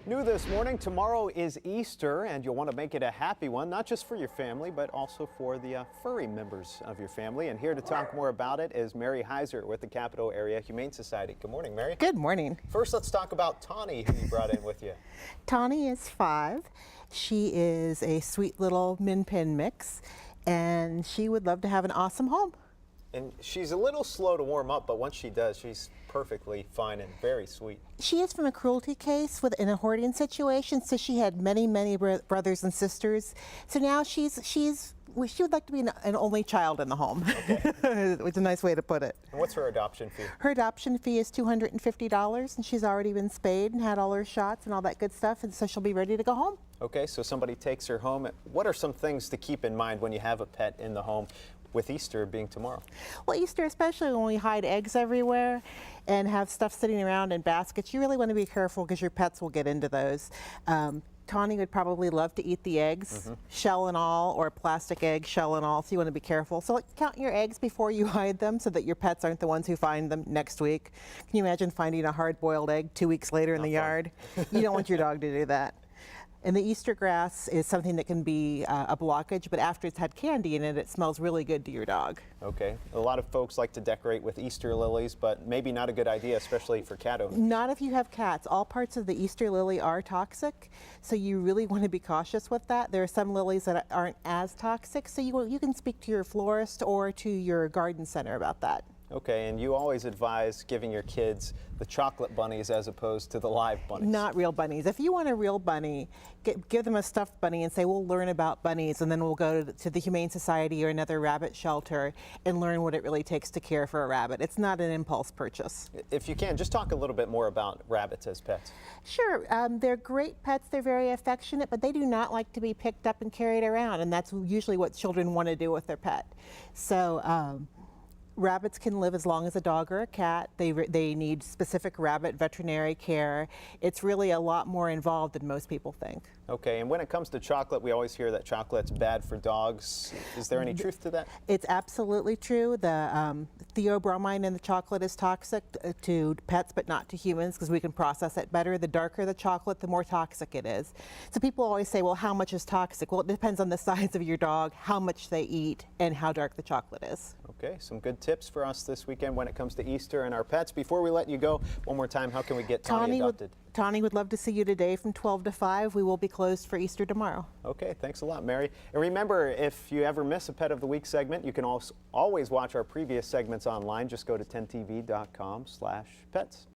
New this morning, tomorrow is Easter, and you'll want to make it a happy one, not just for your family, but also for the furry members of your family. And here to talk more about it is Mary Heiser with the Capital Area Humane Society. Good morning, Mary. Good morning. First, let's talk about Tawny, who you brought in with you. Tawny is 5. She is a sweet little min pin mix, and she would love to have an awesome home. And she's a little slow to warm up, but once she does, she's perfectly fine and very sweet. She is from a cruelty case in a hoarding situation, so she had many brothers and sisters. So now she would like to be an only child in the home. Okay. It's a nice way to put it. And what's her adoption fee? Her adoption fee is $250, and she's already been spayed and had all her shots and all that good stuff, and so she'll be ready to go home. Okay, so somebody takes her home. What are some things to keep in mind when you have a pet in the home, with Easter being tomorrow? Well, Easter, especially when we hide eggs everywhere and have stuff sitting around in baskets, you really want to be careful because your pets will get into those. Tawny would probably love to eat the eggs, shell and all, or plastic egg, shell and all, so you want to be careful. So count your eggs before you hide them so that your pets aren't the ones who find them next week. Can you imagine finding a hard-boiled egg 2 weeks later in the yard? You don't want your dog to do that. And the Easter grass is something that can be a blockage, but after it's had candy in it, it smells really good to your dog. Okay. A lot of folks like to decorate with Easter lilies, but maybe not a good idea, especially for cat owners. Not if you have cats. All parts of the Easter lily are toxic, so you really want to be cautious with that. There are some lilies that aren't as toxic, so you can speak to your florist or to your garden center about that. Okay, and you always advise giving your kids the chocolate bunnies as opposed to the live bunnies. Not real bunnies. If you want a real bunny, give them a stuffed bunny and say, we'll learn about bunnies, and then we'll go to the Humane Society or another rabbit shelter and learn what it really takes to care for a rabbit. It's not an impulse purchase. If you can, just talk a little bit more about rabbits as pets. Sure. They're great pets. They're very affectionate, but they do not like to be picked up and carried around, and that's usually what children want to do with their pet. So, rabbits can live as long as a dog or a cat. They need specific rabbit veterinary care. It's really a lot more involved than most people think. Okay, and when it comes to chocolate, we always hear that chocolate's bad for dogs. Is there any truth to that? It's absolutely true. The theobromine in the chocolate is toxic to pets, but not to humans, because we can process it better. The darker the chocolate, the more toxic it is. So people always say, well, how much is toxic? Well, it depends on the size of your dog, how much they eat, and how dark the chocolate is. Okay, some good tips for us this weekend when it comes to Easter and our pets. Before we let you go, one more time, how can we get Tawny adopted? Tawny would love to see you today from 12 to 5. We will be closed for Easter tomorrow. Okay, thanks a lot, Mary. And remember, if you ever miss a Pet of the Week segment, you can always watch our previous segments online. Just go to 10tv.com/pets.